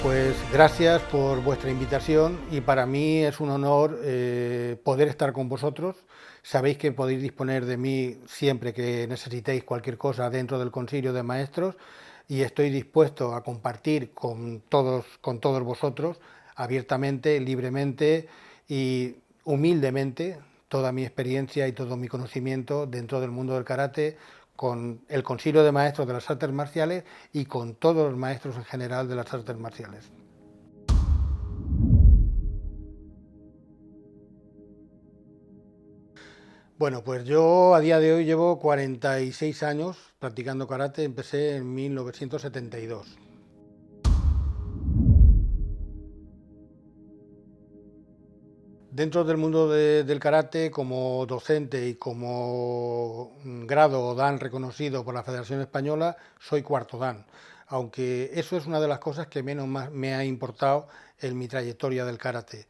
Pues gracias por vuestra invitación y para mí es un honor poder estar con vosotros. Sabéis que podéis disponer de mí siempre que necesitéis cualquier cosa dentro del Concilio de Maestros y estoy dispuesto a compartir con todos vosotros abiertamente, libremente y humildemente toda mi experiencia y todo mi conocimiento dentro del mundo del karate, con el Concilio de Maestros de las Artes Marciales y con todos los maestros en general de las artes marciales. Bueno, pues yo a día de hoy llevo 46 años practicando karate, empecé en 1972. Dentro del mundo del karate, como docente y como grado o dan reconocido por la Federación Española, soy cuarto dan, aunque eso es una de las cosas que menos me ha importado en mi trayectoria del karate.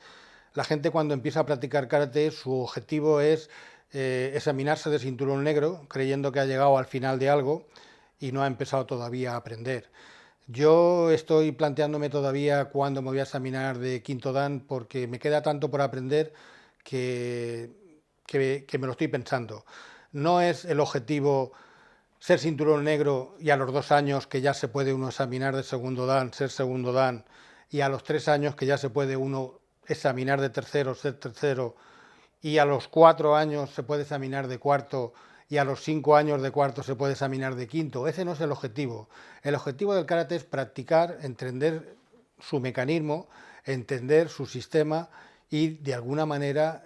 La gente cuando empieza a practicar karate, su objetivo es examinarse de cinturón negro, creyendo que ha llegado al final de algo y no ha empezado todavía a aprender. Yo estoy planteándome todavía cuándo me voy a examinar de quinto dan porque me queda tanto por aprender que, que me lo estoy pensando. No es el objetivo ser cinturón negro y a los 2 años que ya se puede uno examinar de segundo dan, ser segundo dan, y a los 3 años que ya se puede uno examinar de tercero, ser tercero, y a los 4 años se puede examinar de cuarto y a los 5 años de cuarto se puede examinar de quinto. Ese no es el objetivo. El objetivo del karate es practicar, entender su mecanismo, entender su sistema y de alguna manera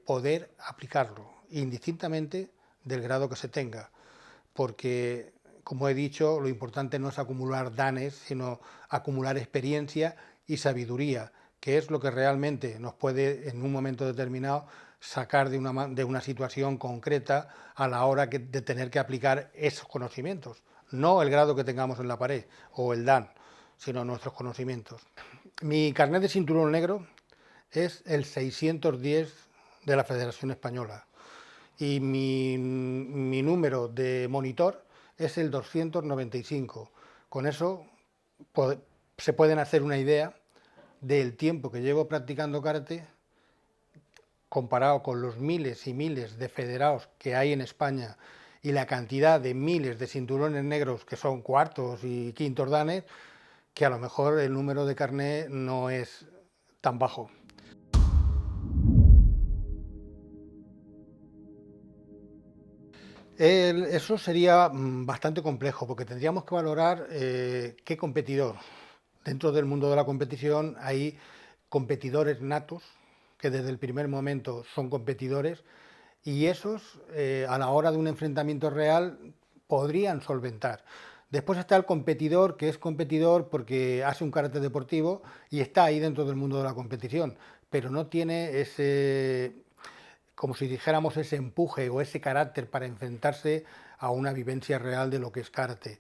poder aplicarlo, indistintamente del grado que se tenga. Porque, como he dicho, lo importante no es acumular danes, sino acumular experiencia y sabiduría, que es lo que realmente nos puede, en un momento determinado, sacar de una situación concreta a la hora de tener que aplicar esos conocimientos, no el grado que tengamos en la pared o el dan, sino nuestros conocimientos. Mi carnet de cinturón negro es el 610 de la Federación Española y mi número de monitor es el 295. Con eso se pueden hacer una idea del tiempo que llevo practicando karate comparado con los miles y miles de federados que hay en España y la cantidad de miles de cinturones negros que son cuartos y quintos danes, que a lo mejor el número de carné no es tan bajo. Eso sería bastante complejo porque tendríamos que valorar qué competidor. Dentro del mundo de la competición hay competidores natos que desde el primer momento son competidores y esos a la hora de un enfrentamiento real podrían solventar. Después está el competidor que es competidor porque hace un karate deportivo y está ahí dentro del mundo de la competición, pero no tiene ese, como si dijéramos, ese empuje o ese carácter para enfrentarse a una vivencia real de lo que es karate.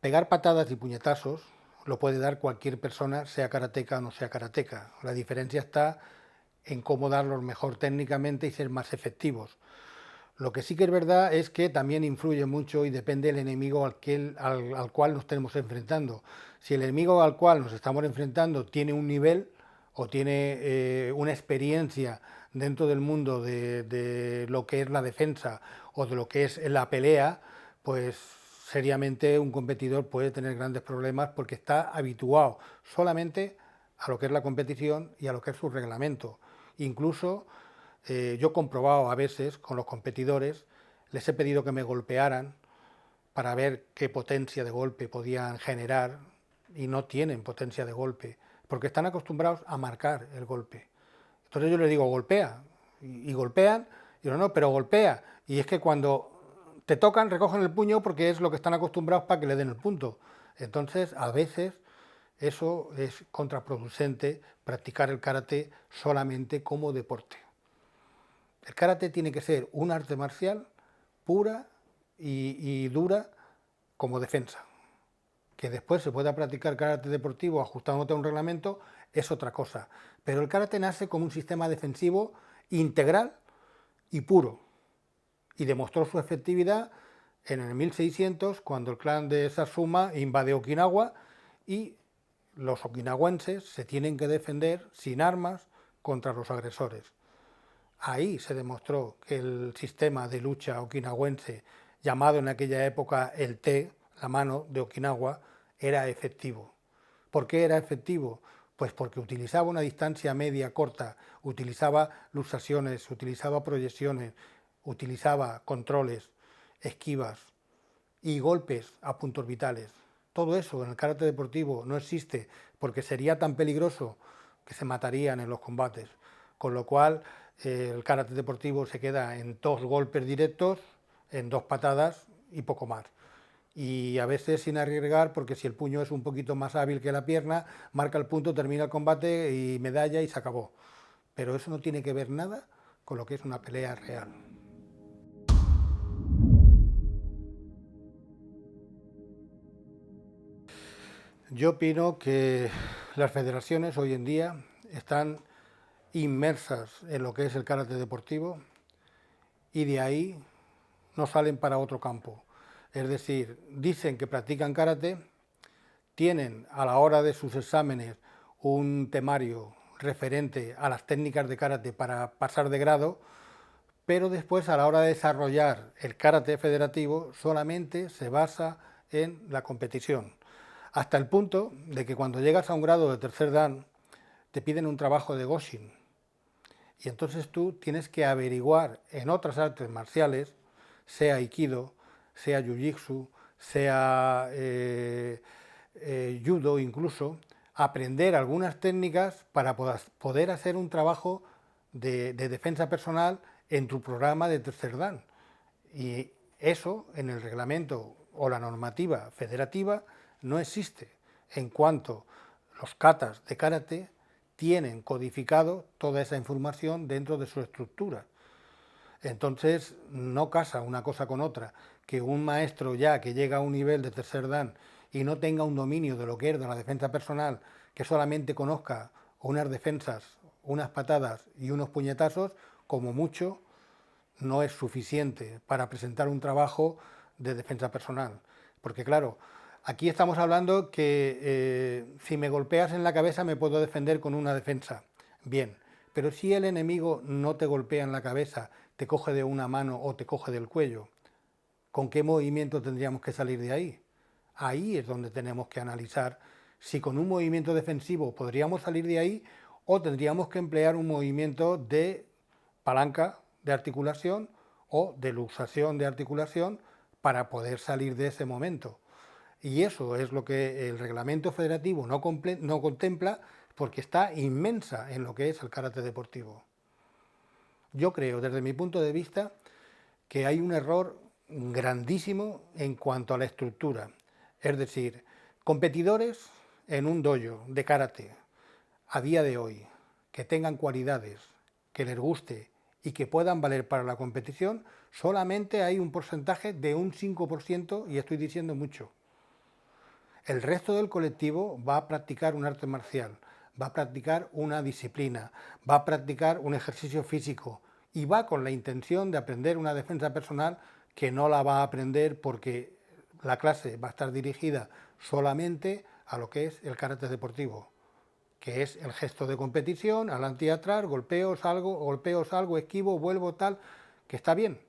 Pegar patadas y puñetazos lo puede dar cualquier persona, sea karateca o no sea karateca. La diferencia está en cómo darlos mejor técnicamente y ser más efectivos. Lo que sí que es verdad es que también influye mucho y depende del enemigo al cual nos estemos enfrentando. Si el enemigo al cual nos estamos enfrentando tiene un nivel o tiene una experiencia dentro del mundo de lo que es la defensa o de lo que es la pelea, pues seriamente un competidor puede tener grandes problemas porque está habituado solamente a lo que es la competición y a lo que es su reglamento. Incluso yo he comprobado a veces con los competidores, les he pedido que me golpearan para ver qué potencia de golpe podían generar y no tienen potencia de golpe, porque están acostumbrados a marcar el golpe. Entonces yo les digo, golpea, y golpean, y digo, no, pero golpea. Y es que cuando te tocan, recogen el puño porque es lo que están acostumbrados para que le den el punto. Entonces, a veces eso es contraproducente practicar el karate solamente como deporte. El karate tiene que ser un arte marcial pura y dura como defensa. Que después se pueda practicar karate deportivo ajustándote a un reglamento es otra cosa. Pero el karate nace como un sistema defensivo integral y puro. Y demostró su efectividad en el 1600 cuando el clan de Satsuma invadió Okinawa y los okinawenses se tienen que defender sin armas contra los agresores. Ahí se demostró que el sistema de lucha okinawense, llamado en aquella época el Te, la mano de Okinawa, era efectivo. ¿Por qué era efectivo? Pues porque utilizaba una distancia media corta, utilizaba luxaciones, utilizaba proyecciones, utilizaba controles, esquivas y golpes a puntos vitales. Todo eso en el karate deportivo no existe porque sería tan peligroso que se matarían en los combates. Con lo cual el karate deportivo se queda en 2 golpes directos, en 2 patadas y poco más. Y a veces sin arriesgar, porque si el puño es un poquito más hábil que la pierna, marca el punto, termina el combate y medalla y se acabó. Pero eso no tiene que ver nada con lo que es una pelea real. Yo opino que las federaciones hoy en día están inmersas en lo que es el karate deportivo y de ahí no salen para otro campo. Es decir, dicen que practican karate, tienen a la hora de sus exámenes un temario referente a las técnicas de karate para pasar de grado, pero después a la hora de desarrollar el karate federativo solamente se basa en la competición. Hasta el punto de que cuando llegas a un grado de tercer dan te piden un trabajo de Goshin. Y entonces tú tienes que averiguar en otras artes marciales, sea Aikido, sea Jiu-Jitsu, sea Judo incluso, aprender algunas técnicas para poder hacer un trabajo de defensa personal en tu programa de tercer dan. Y eso en el reglamento o la normativa federativa no existe, en cuanto los katas de karate tienen codificado toda esa información dentro de su estructura. Entonces no casa una cosa con otra, que un maestro ya que llega a un nivel de tercer dan y no tenga un dominio de lo que es de la defensa personal, que solamente conozca unas defensas, unas patadas y unos puñetazos, como mucho, no es suficiente para presentar un trabajo de defensa personal. Porque claro, aquí estamos hablando que si me golpeas en la cabeza me puedo defender con una defensa. Bien, pero si el enemigo no te golpea en la cabeza, te coge de una mano o te coge del cuello, ¿con qué movimiento tendríamos que salir de ahí? Ahí es donde tenemos que analizar si con un movimiento defensivo podríamos salir de ahí o tendríamos que emplear un movimiento de palanca de articulación o de luxación de articulación para poder salir de ese momento. Y eso es lo que el reglamento federativo no contempla porque está inmensa en lo que es el karate deportivo. Yo creo, desde mi punto de vista, que hay un error grandísimo en cuanto a la estructura. Es decir, competidores en un dojo de karate a día de hoy que tengan cualidades, que les guste y que puedan valer para la competición, solamente hay un porcentaje de un 5%, y estoy diciendo mucho. El resto del colectivo va a practicar un arte marcial, va a practicar una disciplina, va a practicar un ejercicio físico y va con la intención de aprender una defensa personal que no la va a aprender porque la clase va a estar dirigida solamente a lo que es el karate deportivo, que es el gesto de competición, adelante y atrás, golpeo, salgo, esquivo, vuelvo, tal, que está bien,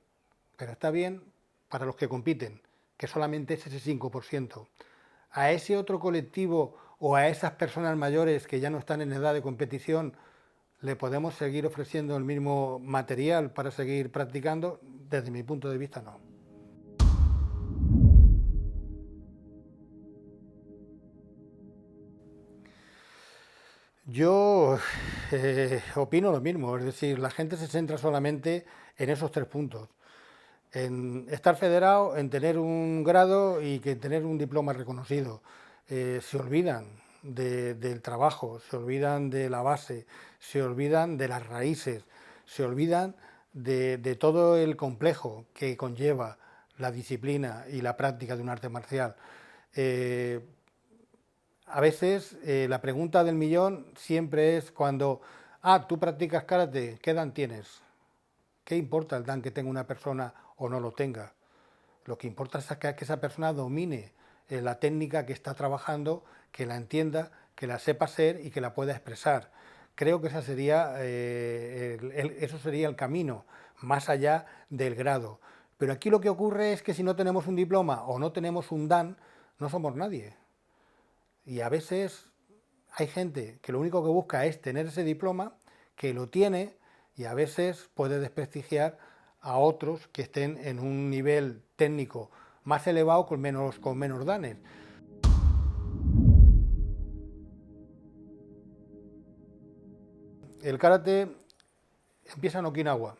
pero está bien para los que compiten, que solamente es ese 5%. A ese otro colectivo o a esas personas mayores que ya no están en edad de competición, ¿le podemos seguir ofreciendo el mismo material para seguir practicando? Desde mi punto de vista, no. Yo opino lo mismo, es decir, la gente se centra solamente en esos 3 puntos. En estar federado, en tener un grado y que tener un diploma reconocido. Se olvidan del trabajo, se olvidan de la base, se olvidan de las raíces, se olvidan de todo el complejo que conlleva la disciplina y la práctica de un arte marcial. A veces la pregunta del millón siempre es cuando, tú practicas karate, ¿qué dan tienes? ¿Qué importa el dan que tenga una persona o no lo tenga? Lo que importa es que esa persona domine la técnica que está trabajando, que la entienda, que la sepa ser y que la pueda expresar. Creo que esa sería, eso sería el camino, más allá del grado. Pero aquí lo que ocurre es que si no tenemos un diploma o no tenemos un DAN, no somos nadie. Y a veces hay gente que lo único que busca es tener ese diploma, que lo tiene y a veces puede desprestigiar a otros que estén en un nivel técnico más elevado con menos danes. El karate empieza en Okinawa.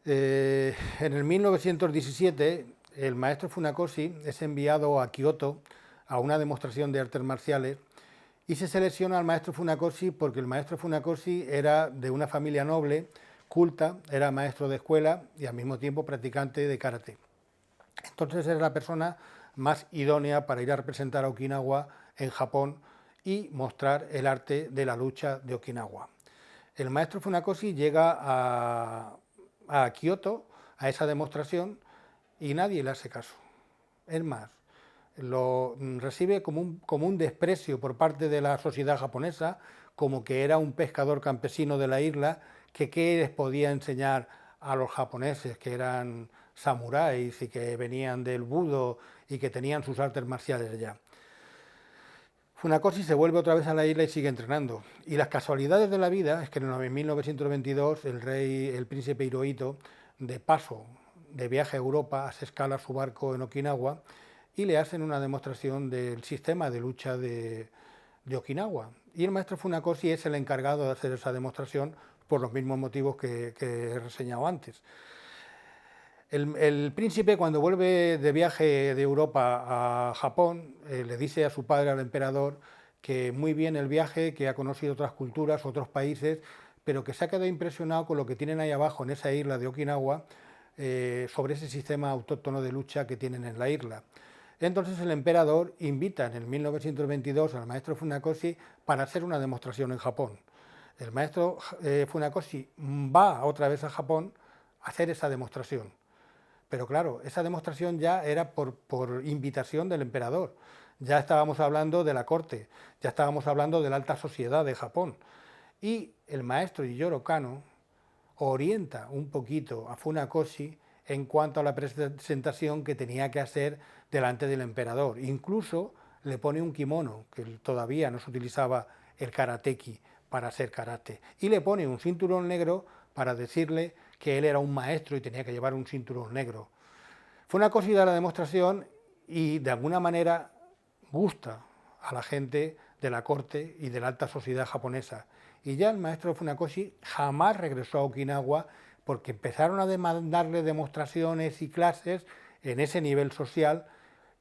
En el 1917 el maestro Funakoshi es enviado a Kioto a una demostración de artes marciales y se selecciona al maestro Funakoshi porque el maestro Funakoshi era de una familia noble, culta, era maestro de escuela y al mismo tiempo practicante de karate. Entonces era la persona más idónea para ir a representar a Okinawa en Japón y mostrar el arte de la lucha de Okinawa. El maestro Funakoshi llega a Kioto, a esa demostración, y nadie le hace caso. Es más, lo recibe como un desprecio por parte de la sociedad japonesa, como que era un pescador campesino de la isla, que qué les podía enseñar a los japoneses, que eran samuráis y que venían del budo y que tenían sus artes marciales allá. Funakoshi se vuelve otra vez a la isla y sigue entrenando. Y las casualidades de la vida es que en 1922 el príncipe Hirohito, de paso, de viaje a Europa, hace escala su barco en Okinawa y le hacen una demostración del sistema de lucha de Okinawa. Y el maestro Funakoshi es el encargado de hacer esa demostración por los mismos motivos que he reseñado antes. El príncipe, cuando vuelve de viaje de Europa a Japón, le dice a su padre, al emperador, que muy bien el viaje, que ha conocido otras culturas, otros países, pero que se ha quedado impresionado con lo que tienen ahí abajo en esa isla de Okinawa, sobre ese sistema autóctono de lucha que tienen en la isla. Entonces el emperador invita en el 1922 al maestro Funakoshi para hacer una demostración en Japón. El maestro Funakoshi va otra vez a Japón a hacer esa demostración. Pero claro, esa demostración ya era por invitación del emperador. Ya estábamos hablando de la corte, ya estábamos hablando de la alta sociedad de Japón. Y el maestro Jigoro Kano orienta un poquito a Funakoshi en cuanto a la presentación que tenía que hacer delante del emperador. Incluso le pone un kimono, que todavía no se utilizaba el karateki para hacer karate, y le pone un cinturón negro para decirle que él era un maestro y tenía que llevar un cinturón negro. Funakoshi da la demostración y de alguna manera gusta a la gente de la corte y de la alta sociedad japonesa. Y ya el maestro Funakoshi jamás regresó a Okinawa porque empezaron a demandarle demostraciones y clases en ese nivel social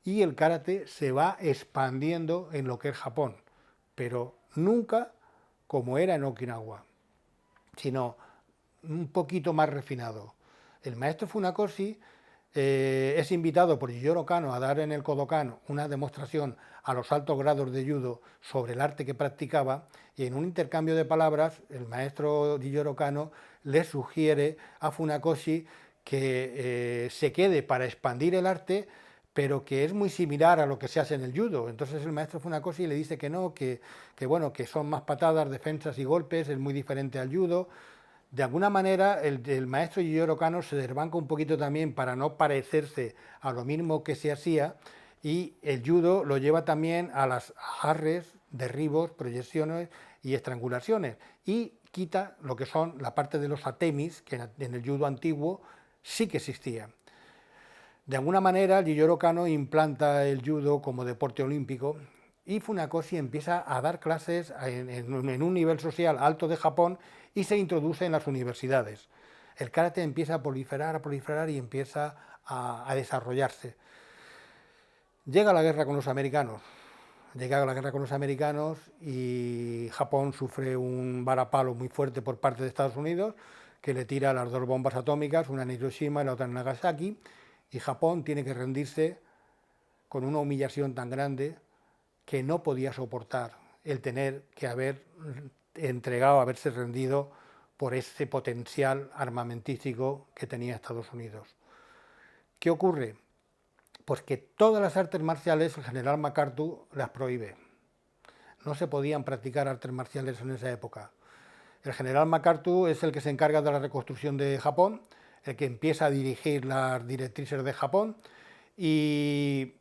y el karate se va expandiendo en lo que es Japón, pero nunca como era en Okinawa, sino un poquito más refinado. El maestro Funakoshi es invitado por Jigoro Kano a dar en el Kodokan una demostración a los altos grados de judo sobre el arte que practicaba y en un intercambio de palabras el maestro Jigoro Kano le sugiere a Funakoshi que se quede para expandir el arte, pero que es muy similar a lo que se hace en el judo. Entonces el maestro Funakoshi le dice que no, bueno, que son más patadas, defensas y golpes, es muy diferente al judo. De alguna manera, el maestro Jigoro Kano se desbanca un poquito también para no parecerse a lo mismo que se hacía, y el judo lo lleva también a las agarres, derribos, proyecciones y estrangulaciones, y quita lo que son la parte de los atemis, que en el judo antiguo sí que existía. De alguna manera, Jigoro Kano implanta el judo como deporte olímpico y Funakoshi empieza a dar clases en un nivel social alto de Japón y se introduce en las universidades. El karate empieza a proliferar y empieza a desarrollarse. Llega la guerra con los americanos. Y Japón sufre un varapalo muy fuerte por parte de Estados Unidos, que le tira las dos bombas atómicas, una en Hiroshima y la otra en Nagasaki, y Japón tiene que rendirse con una humillación tan grande que no podía soportar el tener que haber entregado, haberse rendido por ese potencial armamentístico que tenía Estados Unidos. ¿Qué ocurre? Pues que todas las artes marciales el general MacArthur las prohíbe. no se podían practicar artes marciales en esa época. El general MacArthur es el que se encarga de la reconstrucción de Japón, el que empieza a dirigir las directrices de Japón y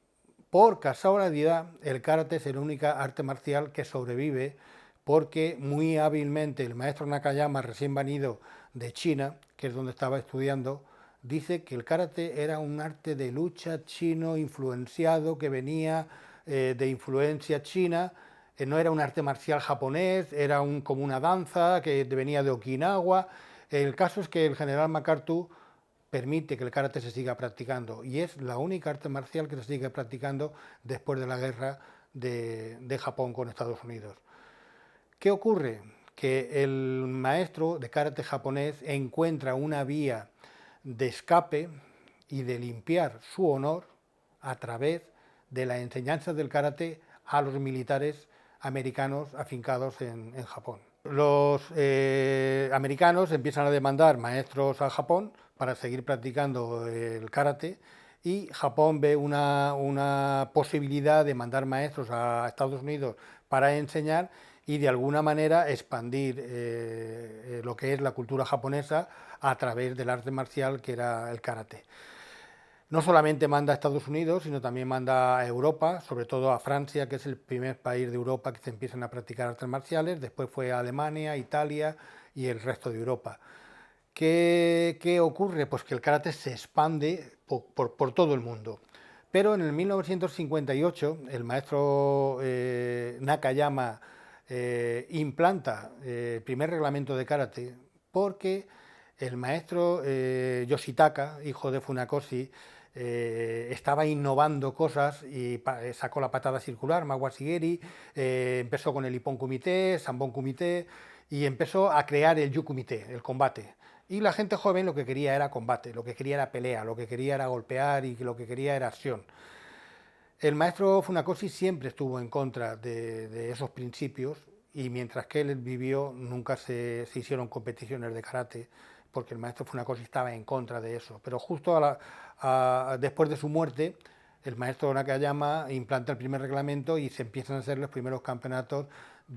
por casualidad el karate es la única arte marcial que sobrevive porque muy hábilmente el maestro Nakayama, recién venido de China, que es donde estaba estudiando, dice que el karate era un arte de lucha chino influenciado que venía de influencia china, no era un arte marcial japonés, era como una danza que venía de Okinawa. El caso es que el general MacArthur permite que el karate se siga practicando y es la única arte marcial que se sigue practicando después de la guerra de Japón con Estados Unidos. ¿Qué ocurre? Que el maestro de karate japonés encuentra una vía de escape y de limpiar su honor a través de la enseñanza del karate a los militares americanos afincados en Japón. Los americanos empiezan a demandar maestros a Japón para seguir practicando el karate y Japón ve una posibilidad de mandar maestros a Estados Unidos para enseñar y de alguna manera expandir lo que es la cultura japonesa a través del arte marcial que era el karate. No solamente manda a Estados Unidos, sino también manda a Europa, sobre todo a Francia, que es el primer país de Europa que se empiezan a practicar artes marciales, después fue a Alemania, Italia y el resto de Europa. ¿Qué ocurre? Pues que el karate se expande por todo el mundo. Pero en el 1958 el maestro Nakayama implanta el primer reglamento de karate porque el maestro Yoshitaka, hijo de Funakoshi, estaba innovando cosas y sacó la patada circular, Mawashi-geri, empezó con el Ippon Kumite, Sanbon Kumite y empezó a crear el Yu Kumite, el combate. Y la gente joven lo que quería era combate, lo que quería era pelea, lo que quería era golpear y lo que quería era acción. El maestro Funakoshi siempre estuvo en contra de esos principios y mientras que él vivió nunca se hicieron competiciones de karate porque el maestro Funakoshi estaba en contra de eso. Pero justo después de su muerte, el maestro Nakayama implanta el primer reglamento y se empiezan a hacer los primeros campeonatos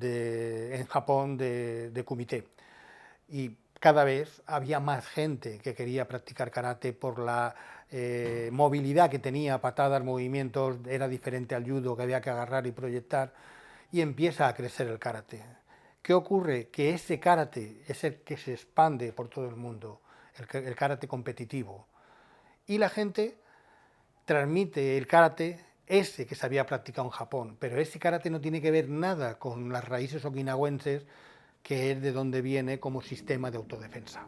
en Japón de kumite. Y cada vez había más gente que quería practicar karate por la movilidad que tenía, patadas, movimientos, era diferente al judo que había que agarrar y proyectar, y empieza a crecer el karate. ¿Qué ocurre? Que ese karate es el que se expande por todo el mundo, el karate competitivo. Y la gente transmite el karate ese que se había practicado en Japón, pero ese karate no tiene que ver nada con las raíces okinawenses, que es de donde viene como sistema de autodefensa.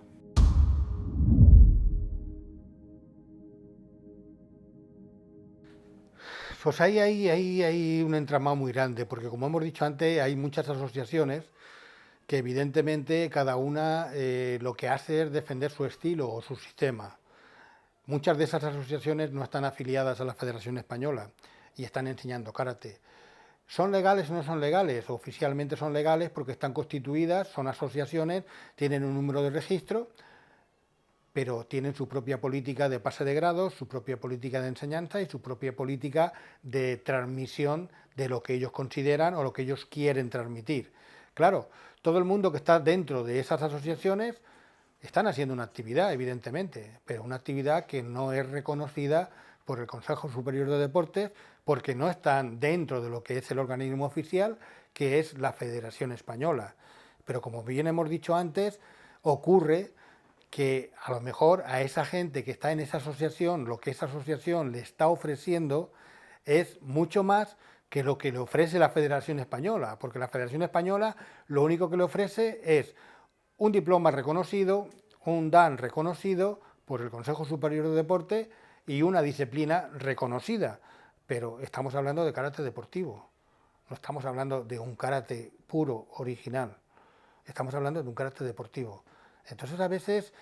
Pues hay un entramado muy grande, porque como hemos dicho antes, hay muchas asociaciones que evidentemente cada una lo que hace es defender su estilo o su sistema. Muchas de esas asociaciones no están afiliadas a la Federación Española y están enseñando karate. ¿Son legales o no son legales? Oficialmente son legales porque están constituidas, son asociaciones, tienen un número de registro, pero tienen su propia política de pase de grado, su propia política de enseñanza y su propia política de transmisión de lo que ellos consideran o lo que ellos quieren transmitir. Claro, todo el mundo que está dentro de esas asociaciones están haciendo una actividad, evidentemente, pero una actividad que no es reconocida por el Consejo Superior de Deportes porque no están dentro de lo que es el organismo oficial, que es la Federación Española. Pero como bien hemos dicho antes, ocurre que a lo mejor a esa gente que está en esa asociación, lo que esa asociación le está ofreciendo es mucho más que lo que le ofrece la Federación Española, porque la Federación Española lo único que le ofrece es un diploma reconocido, un DAN reconocido por el Consejo Superior de Deporte y una disciplina reconocida, pero estamos hablando de karate deportivo, no estamos hablando de un karate puro, original, estamos hablando de un karate deportivo. Entonces a veces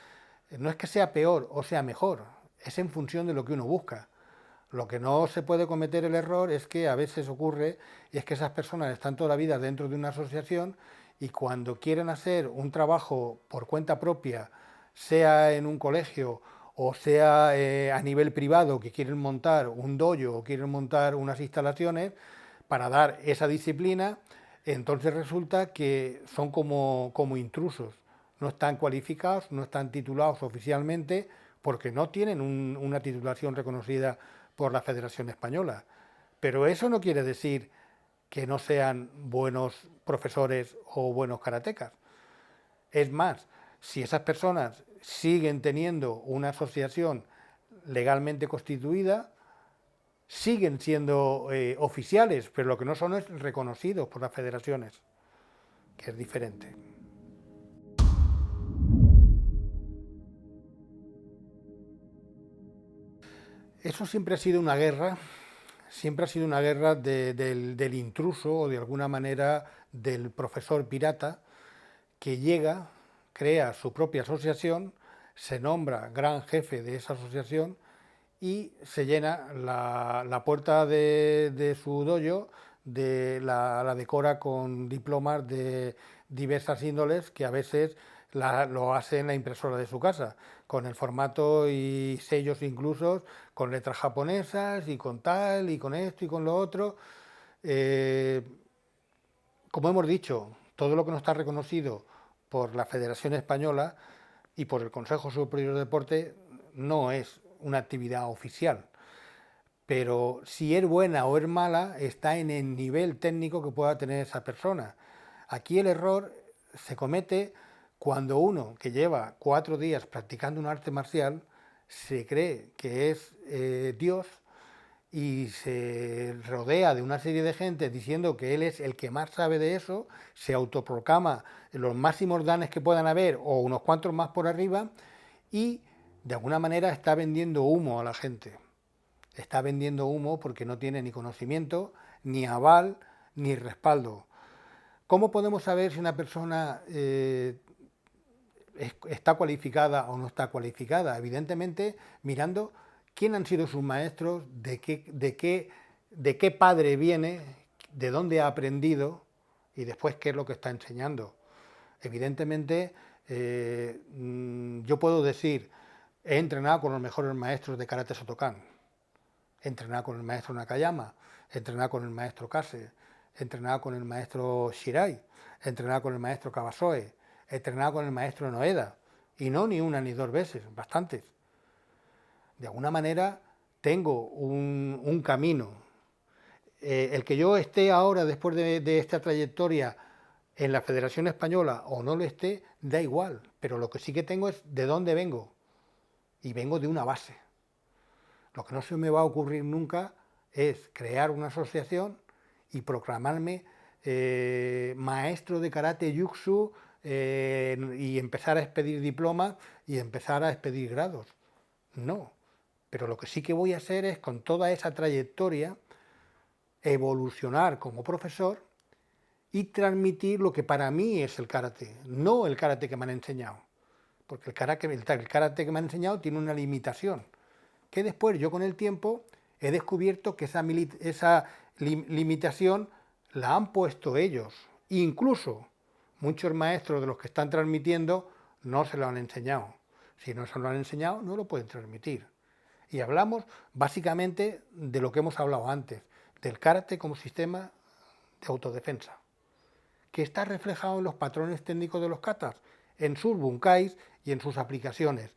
no es que sea peor o sea mejor, es en función de lo que uno busca. Lo que no se puede cometer el error es que a veces ocurre y es que esas personas están toda la vida dentro de una asociación y cuando quieren hacer un trabajo por cuenta propia, sea en un colegio o sea a nivel privado, que quieren montar un dojo o quieren montar unas instalaciones para dar esa disciplina, Entonces resulta que son como intrusos, no están cualificados, no están titulados oficialmente porque no tienen una titulación reconocida por la Federación Española. Pero eso no quiere decir que no sean buenos profesores o buenos karatecas. Es más, si esas personas siguen teniendo una asociación legalmente constituida, siguen siendo oficiales, pero lo que no son es reconocidos por las federaciones, que es diferente. Eso siempre ha sido una guerra, siempre ha sido una guerra del intruso o de alguna manera del profesor pirata que llega, crea su propia asociación, se nombra gran jefe de esa asociación y se llena la puerta de su dojo, la decora con diplomas de diversas índoles que a veces lo hace en la impresora de su casa, con el formato y sellos incluso, con letras japonesas y con tal y con esto y con lo otro. Eh, como hemos dicho, todo lo que no está reconocido por la Federación Española y por el Consejo Superior de Deporte no es una actividad oficial. Pero si es buena o es mala está en el nivel técnico que pueda tener esa persona. Aquí el error se comete cuando uno que lleva 4 días practicando un arte marcial se cree que es Dios y se rodea de una serie de gente diciendo que él es el que más sabe de eso, se autoproclama los máximos danes que puedan haber o unos cuantos más por arriba y de alguna manera está vendiendo humo a la gente. Está vendiendo humo porque no tiene ni conocimiento, ni aval, ni respaldo. ¿Cómo podemos saber si una persona está cualificada o no está cualificada? Evidentemente, mirando quién han sido sus maestros, de qué padre viene, de dónde ha aprendido y después qué es lo que está enseñando. Evidentemente, yo puedo decir, he entrenado con los mejores maestros de karate Shotokan, he entrenado con el maestro Nakayama, he entrenado con el maestro Kase, he entrenado con el maestro Shirai, he entrenado con el maestro Kawasoe, he entrenado con el maestro Noeda, y no ni una ni dos veces, bastantes. De alguna manera tengo un camino. El que yo esté ahora, después de esta trayectoria, en la Federación Española o no lo esté, da igual, pero lo que sí que tengo es de dónde vengo, y vengo de una base. Lo que no se me va a ocurrir nunca es crear una asociación y proclamarme maestro de karate yuxu y empezar a expedir diplomas y empezar a expedir grados. No, pero lo que sí que voy a hacer es, con toda esa trayectoria, evolucionar como profesor y transmitir lo que para mí es el karate, no el karate que me han enseñado, porque el karate que me han enseñado tiene una limitación, que después yo con el tiempo he descubierto que esa limitación la han puesto ellos. Incluso muchos maestros de los que están transmitiendo no se lo han enseñado. Si no se lo han enseñado, no lo pueden transmitir. Y hablamos básicamente de lo que hemos hablado antes, del karate como sistema de autodefensa, que está reflejado en los patrones técnicos de los katas, en sus bunkais y en sus aplicaciones,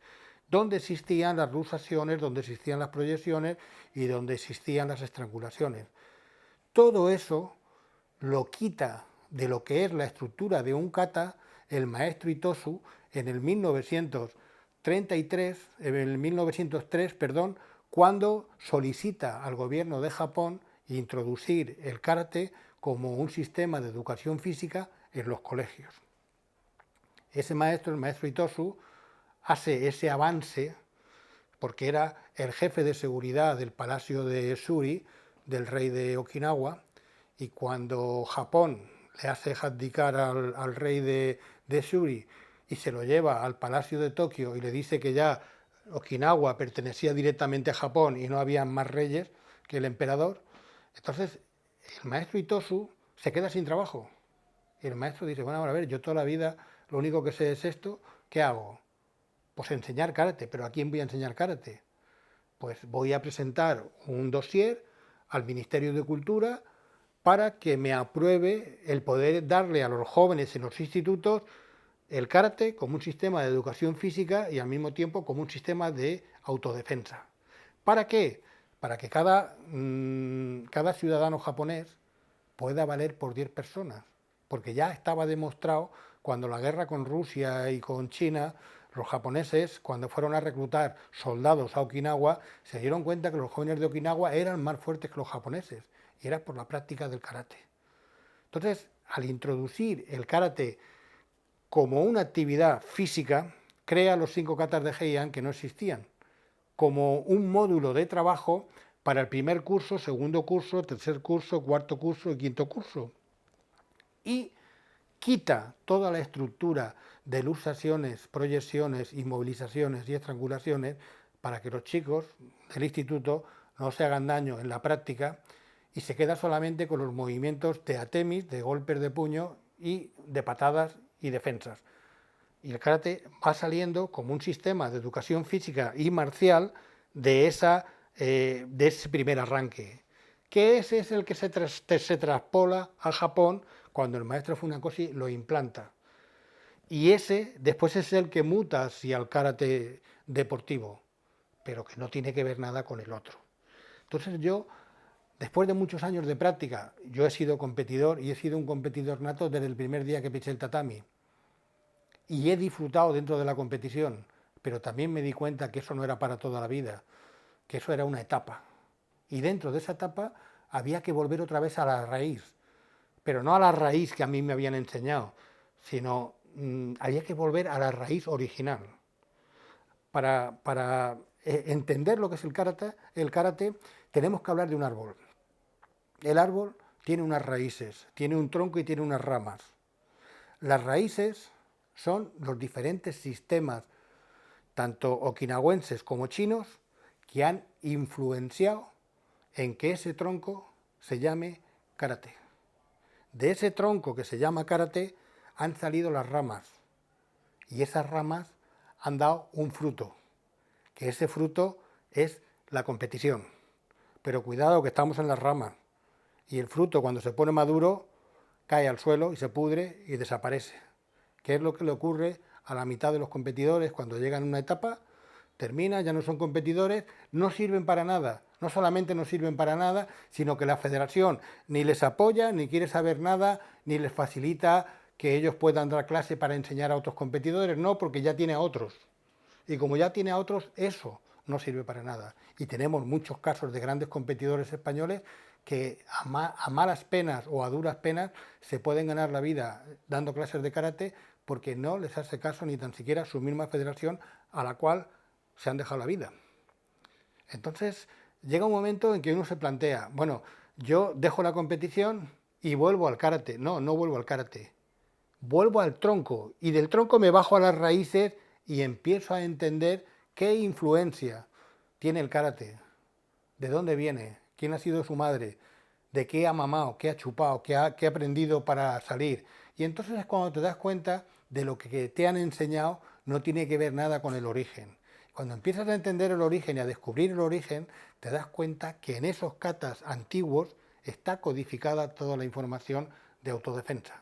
donde existían las luxaciones, donde existían las proyecciones y donde existían las estrangulaciones. Todo eso lo quita de lo que es la estructura de un kata el maestro Itosu en el 1933, en el 1903, perdón, cuando solicita al gobierno de Japón introducir el karate como un sistema de educación física en los colegios. Ese maestro, el maestro Itosu, hace ese avance porque era el jefe de seguridad del palacio de Shuri, del rey de Okinawa, y cuando Japón le hace abdicar al rey de Shuri y se lo lleva al palacio de Tokio y le dice que ya Okinawa pertenecía directamente a Japón y no había más reyes que el emperador, entonces el maestro Itosu se queda sin trabajo. Y el maestro dice, bueno, a ver, yo toda la vida lo único que sé es esto, ¿qué hago? Pues enseñar karate, pero ¿a quién voy a enseñar karate? Pues voy a presentar un dossier al Ministerio de Cultura para que me apruebe el poder darle a los jóvenes en los institutos el karate como un sistema de educación física y al mismo tiempo como un sistema de autodefensa. ¿Para qué? Para que cada ciudadano japonés pueda valer por 10 personas, porque ya estaba demostrado cuando la guerra con Rusia y con China, los japoneses, cuando fueron a reclutar soldados a Okinawa, se dieron cuenta que los jóvenes de Okinawa eran más fuertes que los japoneses, y era por la práctica del karate. Entonces, al introducir el karate como una actividad física, crea los 5 katas de Heian que no existían, como un módulo de trabajo para el primer curso, segundo curso, tercer curso, cuarto curso y quinto curso. Y quita toda la estructura de luxaciones, proyecciones, inmovilizaciones y estrangulaciones para que los chicos del instituto no se hagan daño en la práctica y se queda solamente con los movimientos de atemis, de golpes de puño y de patadas y defensas. Y el karate va saliendo como un sistema de educación física y marcial de ese primer arranque, que ese es el que se traspola a Japón cuando el maestro Funakoshi lo implanta. Y ese después es el que muta hacia el karate deportivo, pero que no tiene que ver nada con el otro. Entonces yo, después de muchos años de práctica, yo he sido competidor y he sido un competidor nato desde el primer día que pisé el tatami. Y he disfrutado dentro de la competición, pero también me di cuenta que eso no era para toda la vida, que eso era una etapa. Y dentro de esa etapa había que volver otra vez a la raíz, pero no a la raíz que a mí me habían enseñado, sino había que volver a la raíz original. Para entender lo que es el karate, tenemos que hablar de un árbol. El árbol tiene unas raíces, tiene un tronco y tiene unas ramas. Las raíces son los diferentes sistemas, tanto okinawenses como chinos, que han influenciado en que ese tronco se llame karate. De ese tronco que se llama karate han salido las ramas y esas ramas han dado un fruto, que ese fruto es la competición. Pero cuidado que estamos en las ramas y el fruto cuando se pone maduro cae al suelo y se pudre y desaparece. ¿Qué es lo que le ocurre a la mitad de los competidores cuando llegan a una etapa? Termina, ya no son competidores, no sirven para nada. No solamente no sirven para nada, sino que la federación ni les apoya, ni quiere saber nada, ni les facilita que ellos puedan dar clase para enseñar a otros competidores, no, porque ya tiene a otros. Y como ya tiene a otros, eso no sirve para nada. Y tenemos muchos casos de grandes competidores españoles que a malas penas o a duras penas se pueden ganar la vida dando clases de karate porque no les hace caso ni tan siquiera su misma federación a la cual se han dejado la vida. Entonces llega un momento en que uno se plantea, bueno, yo dejo la competición y vuelvo al karate. No, no vuelvo al karate. Vuelvo al tronco y del tronco me bajo a las raíces y empiezo a entender qué influencia tiene el karate, de dónde viene, quién ha sido su madre, de qué ha mamado, qué ha chupado, qué ha aprendido para salir. Y entonces es cuando te das cuenta de lo que te han enseñado no tiene que ver nada con el origen. Cuando empiezas a entender el origen y a descubrir el origen, te das cuenta que en esos katas antiguos está codificada toda la información de autodefensa.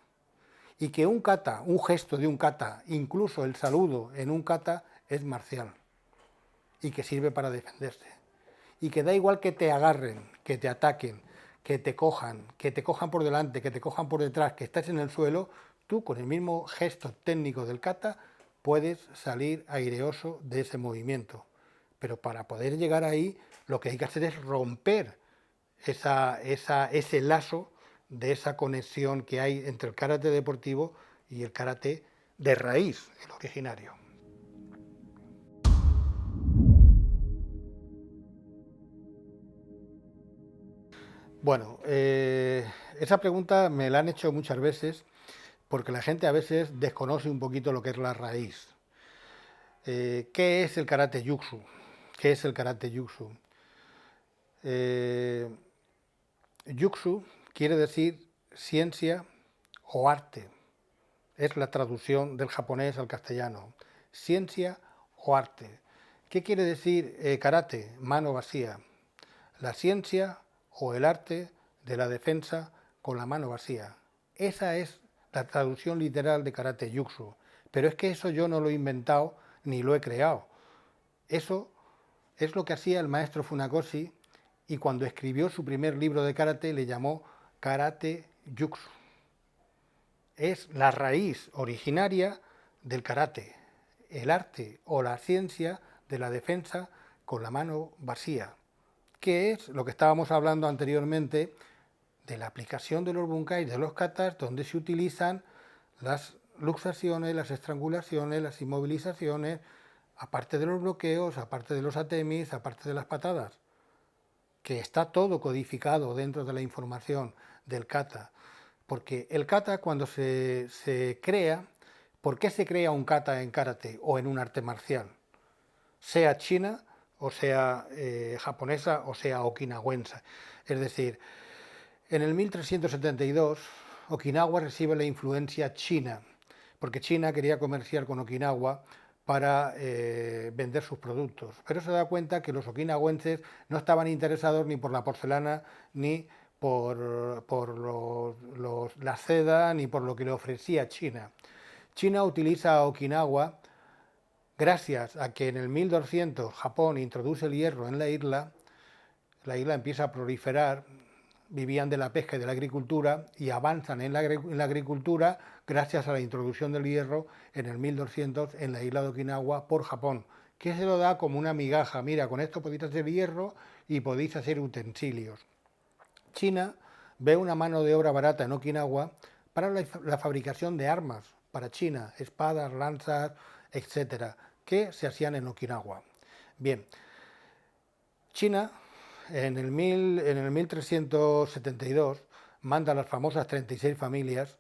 Y que un kata, un gesto de un kata, incluso el saludo en un kata, es marcial y que sirve para defenderse. Y que da igual que te agarren, que te ataquen, que te cojan por delante, que te cojan por detrás, que estés en el suelo, tú con el mismo gesto técnico del kata puedes salir aireoso de ese movimiento. Pero para poder llegar ahí, lo que hay que hacer es romper ese lazo de esa conexión que hay entre el karate deportivo y el karate de raíz, el originario. Bueno, esa pregunta me la han hecho muchas veces porque la gente a veces desconoce un poquito lo que es la raíz. ¿Qué es el karate jutsu? ¿Qué es el karate jutsu? Jutsu quiere decir ciencia o arte. Es la traducción del japonés al castellano. Ciencia o arte. ¿Qué quiere decir karate? Mano vacía. La ciencia o el arte de la defensa con la mano vacía. Esa es la traducción literal de Karate Jutsu. Pero es que eso yo no lo he inventado ni lo he creado. Eso es lo que hacía el maestro Funakoshi, y cuando escribió su primer libro de karate le llamó Karate Jutsu. Es la raíz originaria del karate, el arte o la ciencia de la defensa con la mano vacía, que es lo que estábamos hablando anteriormente de la aplicación de los bunkai, de los katas, donde se utilizan las luxaciones, las estrangulaciones, las inmovilizaciones, aparte de los bloqueos, aparte de los atemis, aparte de las patadas, que está todo codificado dentro de la información del kata. Porque el kata, cuando se crea, ¿por qué se crea un kata en karate o en un arte marcial? Sea china, o sea japonesa, o sea okinawense. Es decir, en el 1372 Okinawa recibe la influencia china, porque China quería comerciar con Okinawa para vender sus productos. Pero se da cuenta que los okinawenses no estaban interesados ni por la porcelana, ni por la seda, ni por lo que le ofrecía China. China utiliza a Okinawa gracias a que en el 1200 Japón introduce el hierro en la isla empieza a proliferar, vivían de la pesca y de la agricultura y avanzan en la agricultura gracias a la introducción del hierro en el 1200 en la isla de Okinawa por Japón, que se lo da como una migaja. Mira, con esto podéis hacer hierro y podéis hacer utensilios. China ve una mano de obra barata en Okinawa para la fabricación de armas para China, espadas, lanzas, etcétera, que se hacían en Okinawa. Bien, China en el 1372 manda las famosas 36 familias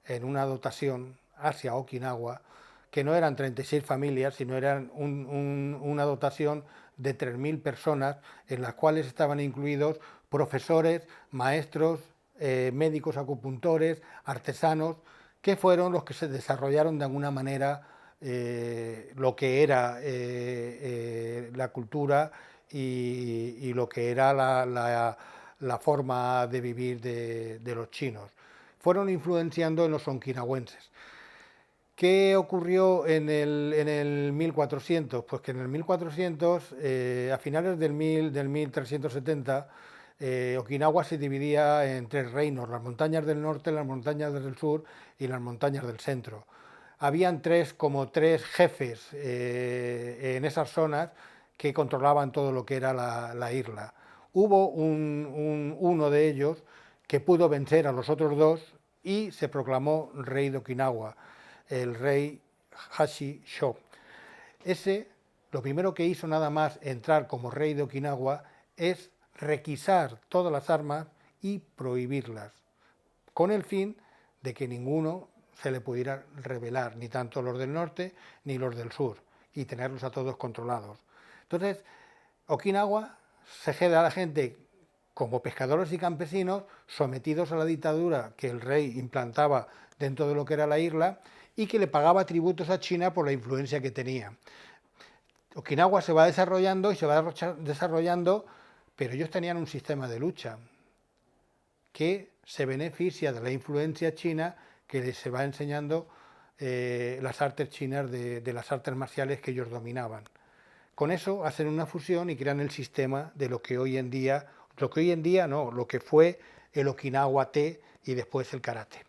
en una dotación hacia Okinawa, que no eran 36 familias, sino eran una dotación de 3000 personas, en las cuales estaban incluidos profesores, maestros, médicos, acupuntores, artesanos, que fueron los que se desarrollaron de alguna manera lo que era la cultura y lo que era la forma de vivir de los chinos. Fueron influenciando en los okinawenses. ¿Qué ocurrió en el 1400? Pues que en el 1400, a finales del 1370, Okinawa se dividía en tres reinos: las montañas del norte, las montañas del sur y las montañas del centro. Habían como tres jefes en esas zonas que controlaban todo lo que era la isla. Hubo uno de ellos que pudo vencer a los otros dos y se proclamó rey de Okinawa, el rey Hashi-Sho. Ese, lo primero que hizo nada más entrar como rey de Okinawa es requisar todas las armas y prohibirlas, con el fin de que ninguno se le pudiera rebelar, ni tanto los del norte ni los del sur, y tenerlos a todos controlados. Entonces, Okinawa se queda a la gente como pescadores y campesinos sometidos a la dictadura que el rey implantaba dentro de lo que era la isla y que le pagaba tributos a China por la influencia que tenía. Okinawa se va desarrollando y se va desarrollando, pero ellos tenían un sistema de lucha que se beneficia de la influencia china, que les se va enseñando las artes chinas de las artes marciales que ellos dominaban. Con eso hacen una fusión y crean el sistema de lo que hoy en día no, lo que fue el Okinawa-te y después el karate.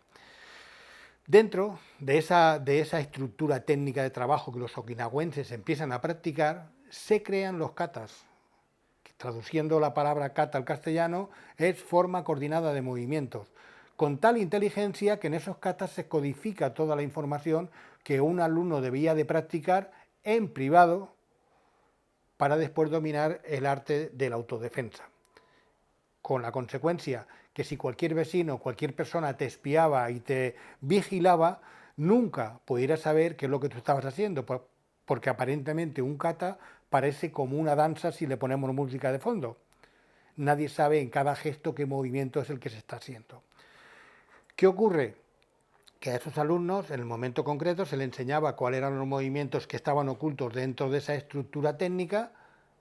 Dentro de esa estructura técnica de trabajo que los okinawenses empiezan a practicar, se crean los katas, que traduciendo la palabra kata al castellano es forma coordinada de movimientos, con tal inteligencia que en esos katas se codifica toda la información que un alumno debía de practicar en privado para después dominar el arte de la autodefensa. Con la consecuencia que si cualquier vecino, cualquier persona te espiaba y te vigilaba, nunca pudieras saber qué es lo que tú estabas haciendo, porque aparentemente un kata parece como una danza si le ponemos música de fondo. Nadie sabe en cada gesto qué movimiento es el que se está haciendo. ¿Qué ocurre? Que a esos alumnos, en el momento concreto, se les enseñaba cuáles eran los movimientos que estaban ocultos dentro de esa estructura técnica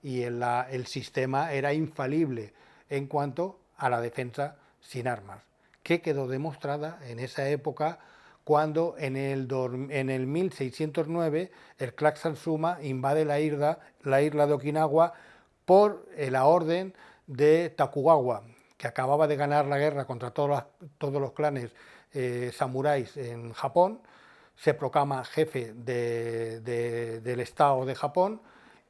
y el sistema era infalible en cuanto a la defensa sin armas. que quedó demostrada en esa época cuando en el 1609 el clan Satsuma invade la isla de Okinawa por la orden de Tokugawa, que acababa de ganar la guerra contra todos los clanes samuráis en Japón. Se proclama jefe del Estado de Japón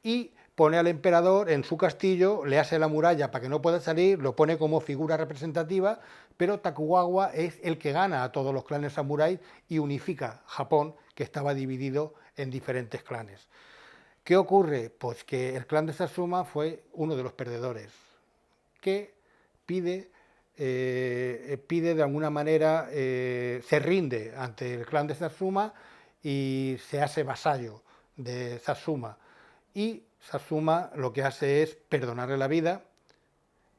y pone al emperador en su castillo, le hace la muralla para que no pueda salir, lo pone como figura representativa, pero Tokugawa es el que gana a todos los clanes samuráis y unifica Japón, que estaba dividido en diferentes clanes. ¿Qué ocurre? Pues que el clan de Satsuma fue uno de los perdedores, que pide de alguna manera, se rinde ante el clan de Satsuma y se hace vasallo de Satsuma. Y Satsuma lo que hace es perdonarle la vida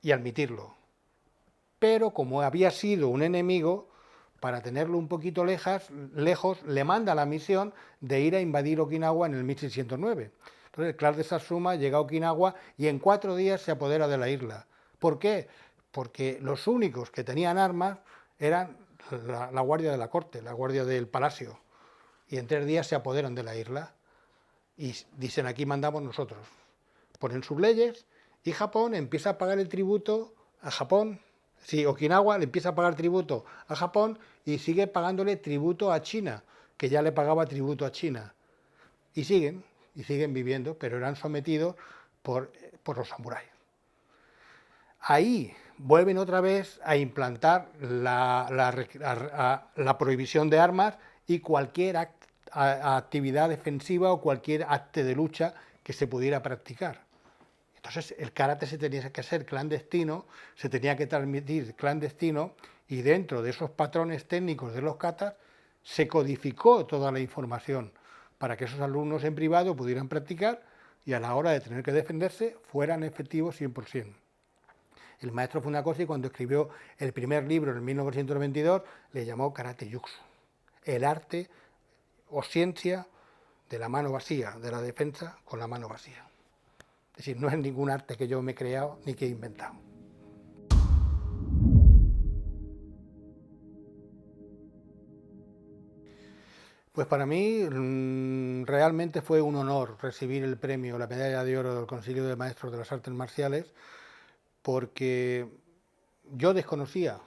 y admitirlo. Pero como había sido un enemigo, para tenerlo un poquito lejos, le manda la misión de ir a invadir Okinawa en el 1609. Entonces el clan de Satsuma llega a Okinawa y en 4 días se apodera de la isla. ¿Por qué? Porque los únicos que tenían armas eran la guardia de la corte, la guardia del palacio. Y en 3 días se apoderan de la isla y dicen: aquí mandamos nosotros. Ponen sus leyes y Japón empieza a pagar el tributo a Japón. Sí, Okinawa le empieza a pagar tributo a Japón y sigue pagándole tributo a China, que ya le pagaba tributo a China. Y siguen viviendo, pero eran sometidos por los samuráis. Ahí vuelven otra vez a implantar la prohibición de armas y cualquier actividad defensiva o cualquier acto de lucha que se pudiera practicar. Entonces el karate se tenía que hacer clandestino, se tenía que transmitir clandestino, y dentro de esos patrones técnicos de los katas se codificó toda la información para que esos alumnos en privado pudieran practicar y a la hora de tener que defenderse fueran efectivos 100%. El maestro Funakoshi, cuando escribió el primer libro en 1992, le llamó Karate Jutsu, el arte o ciencia de la mano vacía, de la defensa con la mano vacía. Es decir, no es ningún arte que yo me he creado ni que he inventado. Pues para mí realmente fue un honor recibir el premio, la medalla de oro del Consejo de Maestros de las Artes Marciales, porque yo desconocía,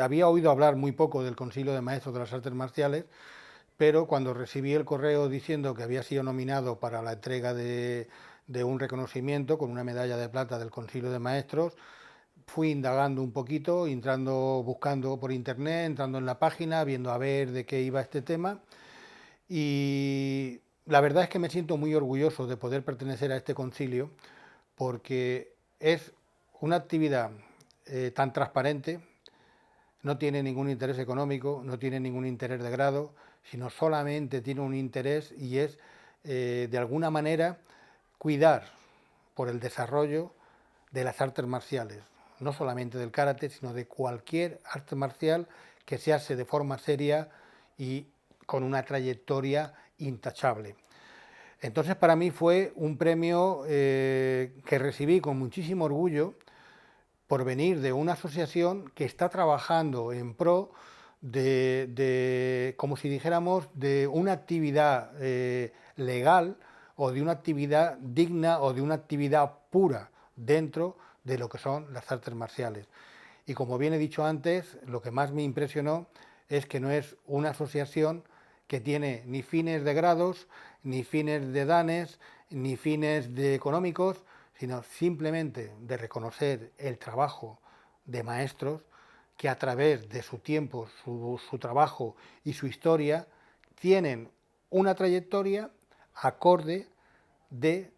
había oído hablar muy poco del Consejo de Maestros de las Artes Marciales, pero cuando recibí el correo diciendo que había sido nominado para la entrega de un reconocimiento con una medalla de plata del Consejo de Maestros, fui indagando un poquito, buscando por internet, entrando en la página, viendo a ver de qué iba este tema, y la verdad es que me siento muy orgulloso de poder pertenecer a este concilio, porque es una actividad tan transparente, no tiene ningún interés económico, no tiene ningún interés de grado, sino solamente tiene un interés, y es de alguna manera cuidar por el desarrollo de las artes marciales, no solamente del karate, sino de cualquier arte marcial que se hace de forma seria y con una trayectoria intachable. Entonces para mí fue un premio que recibí con muchísimo orgullo por venir de una asociación que está trabajando en pro como si dijéramos, de una actividad legal o de una actividad digna o de una actividad pura dentro de lo que son las artes marciales. Y como bien he dicho antes, lo que más me impresionó es que no es una asociación que tiene ni fines de grados, ni fines de danes, ni fines de económicos, sino simplemente de reconocer el trabajo de maestros que a través de su tiempo, su trabajo y su historia tienen una trayectoria acorde de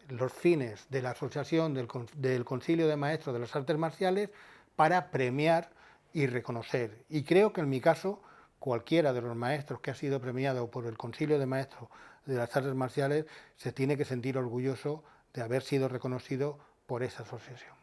los fines de la asociación del Concilio de Maestros de las Artes Marciales para premiar y reconocer. Y creo que en mi caso, cualquiera de los maestros que ha sido premiado por el Concilio de Maestros de las Artes Marciales se tiene que sentir orgulloso de haber sido reconocido por esa asociación.